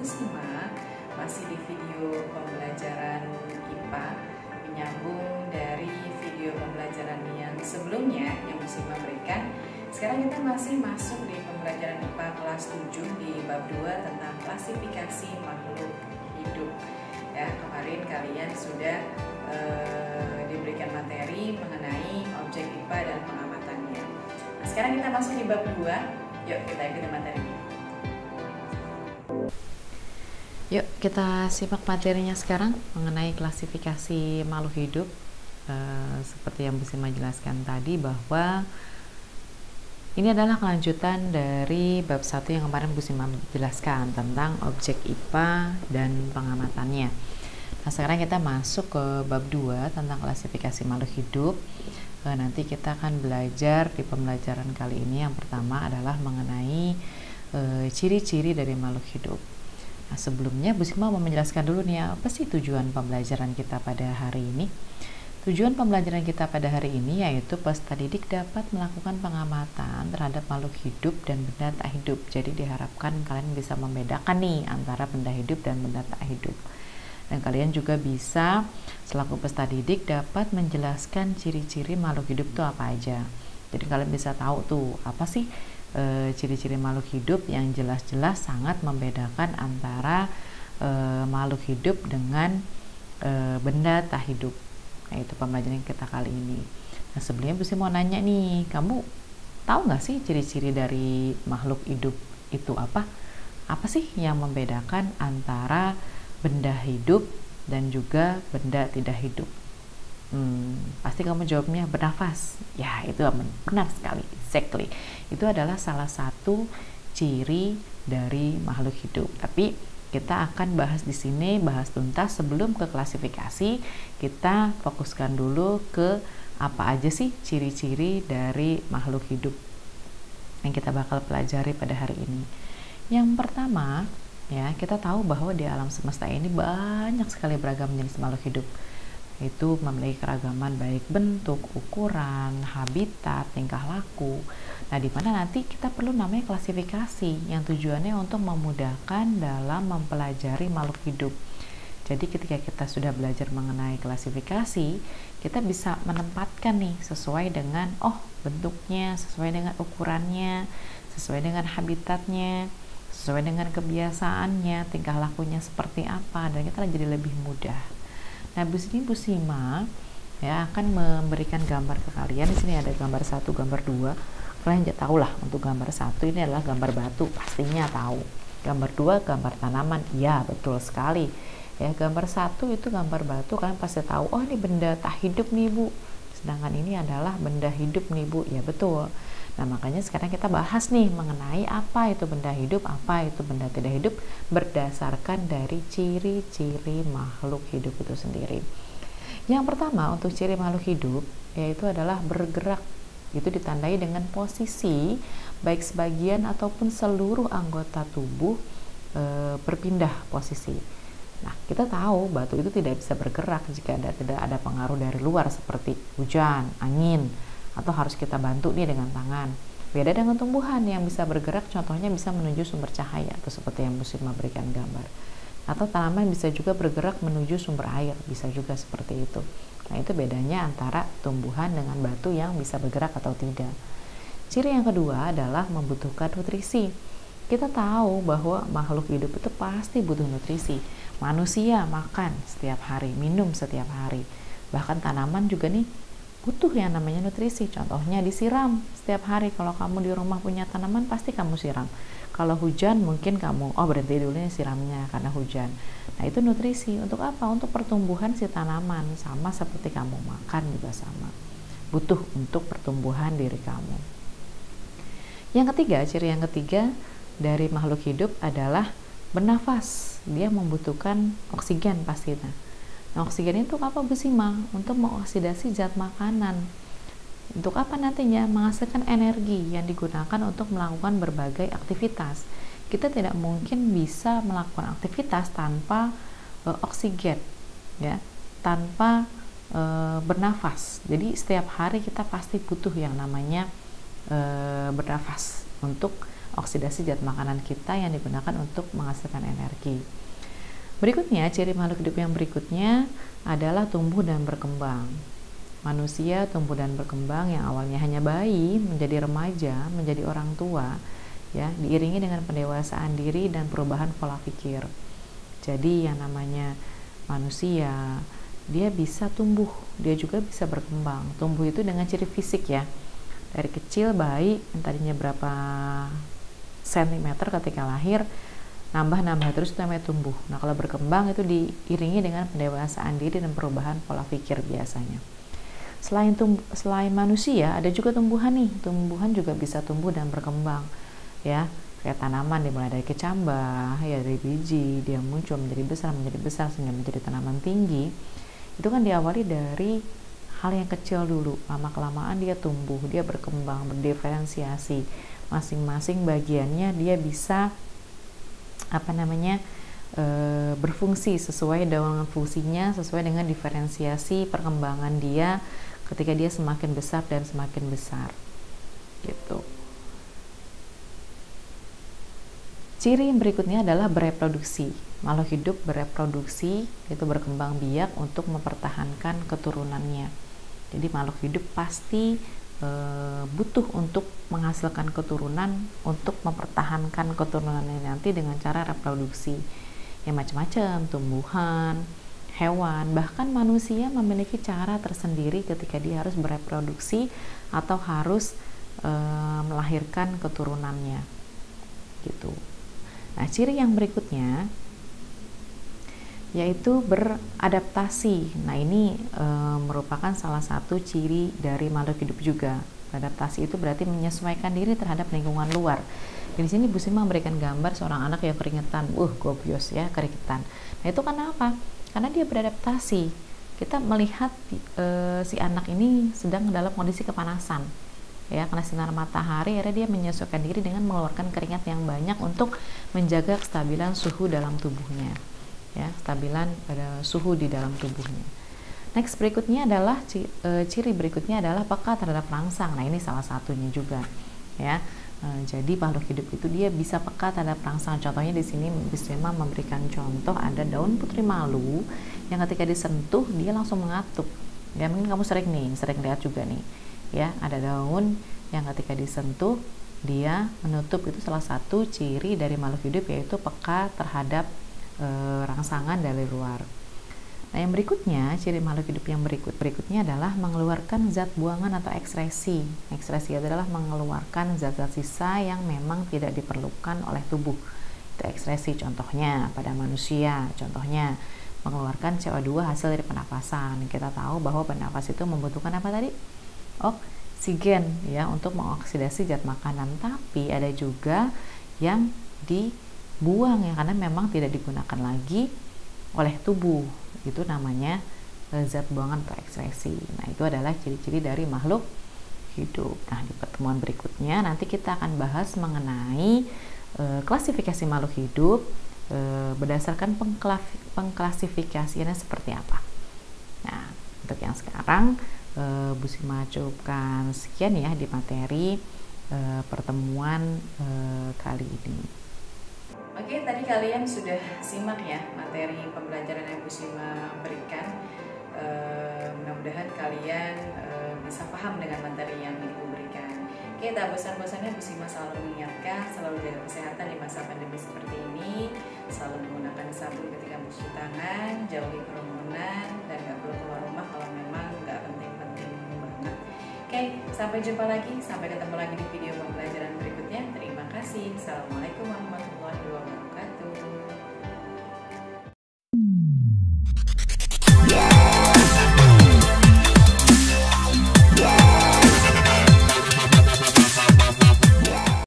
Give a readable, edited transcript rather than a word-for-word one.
Bu Sima, masih di video pembelajaran IPA, menyambung dari video pembelajaran yang sebelumnya yang Bu Sima berikan. Sekarang kita masih masuk di pembelajaran IPA kelas 7 di bab 2 tentang klasifikasi makhluk hidup. Ya, kemarin kalian sudah diberikan materi mengenai objek IPA dan pengamatannya. Nah, sekarang kita masuk di bab 2. Yuk kita ikuti materinya. Yuk kita simak materinya sekarang mengenai klasifikasi makhluk hidup. Seperti yang Bu Sima jelaskan tadi, bahwa ini adalah kelanjutan dari bab 1 yang kemarin Bu Sima jelaskan tentang objek IPA dan pengamatannya. Nah, sekarang kita masuk ke bab 2 tentang klasifikasi makhluk hidup. Nanti kita akan belajar di pembelajaran kali ini, yang pertama adalah mengenai ciri-ciri dari makhluk hidup. Nah, sebelumnya Bu Sima mau menjelaskan dulu nih, apa sih tujuan pembelajaran kita pada hari ini. Tujuan pembelajaran kita pada hari ini yaitu peserta didik dapat melakukan pengamatan terhadap makhluk hidup dan benda tak hidup. Jadi diharapkan kalian bisa membedakan nih antara benda hidup dan benda tak hidup. Dan kalian juga bisa selaku peserta didik dapat menjelaskan ciri-ciri makhluk hidup itu apa aja. Jadi kalian bisa tahu tuh apa sih ciri-ciri makhluk hidup yang jelas-jelas sangat membedakan antara makhluk hidup dengan benda tak hidup. Nah, itu pembelajaran kita kali ini. Nah, sebelumnya Bu Sima mau nanya nih, kamu tahu nggak sih ciri-ciri dari makhluk hidup itu apa? Apa sih yang membedakan antara benda hidup dan juga benda tidak hidup? Pasti kamu jawabnya bernafas. Ya, itu benar sekali, exactly. Itu adalah salah satu ciri dari makhluk hidup. Tapi kita akan bahas di sini, bahas tuntas. Sebelum ke klasifikasi, kita fokuskan dulu ke apa aja sih ciri-ciri dari makhluk hidup yang kita bakal pelajari pada hari ini. Yang pertama, ya, kita tahu bahwa di alam semesta ini banyak sekali beragam jenis makhluk hidup. Itu memiliki keragaman baik bentuk, ukuran, habitat, tingkah laku. Nah, di mana nanti kita perlu namanya klasifikasi yang tujuannya untuk memudahkan dalam mempelajari makhluk hidup. Jadi ketika kita sudah belajar mengenai klasifikasi, kita bisa menempatkan nih sesuai dengan bentuknya, sesuai dengan ukurannya, sesuai dengan habitatnya, sesuai dengan kebiasaannya, tingkah lakunya seperti apa, dan kita jadi lebih mudah. Nah, Bu Sima ya akan memberikan gambar ke kalian. Di sini ada gambar 1, gambar 2. Kalian ya tahu lah, untuk gambar 1 ini adalah gambar batu, pastinya tahu. Gambar 2 gambar tanaman, ya betul sekali. Ya, gambar 1 itu gambar batu, kalian pasti tahu, oh ini benda tak hidup nih Bu. Sedangkan ini adalah benda hidup nih Bu, ya betul. Nah, makanya sekarang kita bahas nih mengenai apa itu benda hidup, apa itu benda tidak hidup, berdasarkan dari ciri-ciri makhluk hidup itu sendiri. Yang pertama untuk ciri makhluk hidup yaitu adalah bergerak. Itu ditandai dengan posisi baik sebagian ataupun seluruh anggota tubuh berpindah posisi. Nah, kita tahu batu itu tidak bisa bergerak jika tidak ada pengaruh dari luar seperti hujan, angin, atau harus kita bantu nih dengan tangan. Beda dengan tumbuhan yang bisa bergerak, contohnya bisa menuju sumber cahaya, atau seperti yang Bu Sima berikan gambar. Atau tanaman bisa juga bergerak menuju sumber air, bisa juga seperti itu. Nah, itu bedanya antara tumbuhan dengan batu yang bisa bergerak atau tidak. Ciri yang kedua adalah membutuhkan nutrisi. Kita tahu bahwa makhluk hidup itu pasti butuh nutrisi. Manusia makan setiap hari, minum setiap hari. Bahkan tanaman juga nih butuh yang namanya nutrisi. Contohnya disiram setiap hari. Kalau kamu di rumah punya tanaman, pasti kamu siram. Kalau hujan mungkin kamu berhenti dulu nih siramnya karena hujan. Nah, itu nutrisi. Untuk apa? Untuk pertumbuhan si tanaman. Sama seperti kamu makan juga sama, butuh untuk pertumbuhan diri kamu. Yang ketiga, ciri yang ketiga dari makhluk hidup adalah bernafas. Dia membutuhkan oksigen pastinya. Nah, oksigen itu apa Bu Sima? Untuk mengoksidasi zat makanan. Untuk apa nantinya? Menghasilkan energi yang digunakan untuk melakukan berbagai aktivitas. Kita tidak mungkin bisa melakukan aktivitas tanpa oksigen, ya, tanpa bernafas. Jadi setiap hari kita pasti butuh yang namanya bernafas untuk oksidasi zat makanan kita yang digunakan untuk menghasilkan energi. Berikutnya, ciri makhluk hidup yang berikutnya adalah tumbuh dan berkembang. Manusia tumbuh dan berkembang yang awalnya hanya bayi, menjadi remaja, menjadi orang tua, ya, diiringi dengan pendewasaan diri dan perubahan pola pikir. Jadi yang namanya manusia, dia bisa tumbuh, dia juga bisa berkembang. Tumbuh itu dengan ciri fisik ya. Dari kecil bayi yang tadinya berapa sentimeter ketika lahir, nambah terus itu namanya tumbuh. Nah, kalau berkembang itu diiringi dengan pendewasaan diri dan perubahan pola pikir biasanya. Selain manusia, ada juga tumbuhan nih. Tumbuhan juga bisa tumbuh dan berkembang, ya. Kayak tanaman dimulai dari kecambah, ya dari biji, dia muncul menjadi besar sehingga menjadi tanaman tinggi. Itu kan diawali dari hal yang kecil dulu. Lama-kelamaan dia tumbuh, dia berkembang, berdiferensiasi. Masing-masing bagiannya dia bisa berfungsi sesuai dengan fungsinya, sesuai dengan diferensiasi perkembangan dia ketika dia semakin besar dan semakin besar gitu. Ciri yang berikutnya adalah bereproduksi. Makhluk hidup bereproduksi, itu berkembang biak untuk mempertahankan keturunannya. Jadi makhluk hidup pasti butuh untuk menghasilkan keturunan, untuk mempertahankan keturunannya nanti dengan cara reproduksi. Ya macam-macam, tumbuhan, hewan, bahkan manusia memiliki cara tersendiri ketika dia harus bereproduksi atau harus melahirkan keturunannya gitu. Nah, ciri yang berikutnya yaitu beradaptasi. Nah, ini merupakan salah satu ciri dari makhluk hidup juga. Adaptasi itu berarti menyesuaikan diri terhadap lingkungan luar. Di sini Bu Sima memberikan gambar seorang anak yang keringetan, gobios ya, keringetan. Nah, itu karena apa? Karena dia beradaptasi. Kita melihat si anak ini sedang dalam kondisi kepanasan, ya, karena sinar matahari, akhirnya dia menyesuaikan diri dengan mengeluarkan keringat yang banyak untuk menjaga kestabilan suhu dalam tubuhnya, ya, stabilan pada suhu di dalam tubuhnya. Next berikutnya adalah ciri berikutnya adalah peka terhadap rangsang. Nah, ini salah satunya juga, ya. Jadi makhluk hidup itu dia bisa peka terhadap rangsang. Contohnya di sini bisa memberikan contoh, ada daun putri malu yang ketika disentuh dia langsung mengatuk. Ya, mungkin kamu sering lihat juga nih. Ya, ada daun yang ketika disentuh dia menutup. Itu salah satu ciri dari makhluk hidup, yaitu peka terhadap rangsangan dari luar. Nah, yang berikutnya, ciri makhluk hidup yang berikutnya adalah mengeluarkan zat buangan atau ekskresi. Ekskresi adalah mengeluarkan zat-zat sisa yang memang tidak diperlukan oleh tubuh. Itu ekskresi, contohnya pada manusia, contohnya mengeluarkan CO2 hasil dari pernapasan. Kita tahu bahwa pernapas itu membutuhkan apa tadi? Oksigen, ya, untuk mengoksidasi zat makanan. Tapi ada juga yang dibuang ya, karena memang tidak digunakan lagi oleh tubuh. Itu namanya zat buangan atau ekskresi. Nah, itu adalah ciri-ciri dari makhluk hidup. Nah, di pertemuan berikutnya nanti kita akan bahas mengenai klasifikasi makhluk hidup berdasarkan pengklasifikasiannya seperti apa. Nah, untuk yang sekarang Bu Sima cukupkan sekian ya di materi pertemuan kali ini. Oke, tadi kalian sudah simak ya materi pembelajaran yang Bu Sima berikan. Mudah-mudahan kalian bisa paham dengan materi yang Ibu berikan. Oke, tak bosan-bosannya Bu Sima selalu mengingatkan, selalu jaga kesehatan di masa pandemi seperti ini, selalu menggunakan sabun ketika mencuci tangan, jauhi kerumunan, dan gak perlu keluar rumah kalau memang gak penting-penting banget. Oke, sampai jumpa lagi, sampai ketemu lagi di video pembelajaran berikutnya. Terima kasih. Assalamualaikum warahmatullahi wabarakatuh.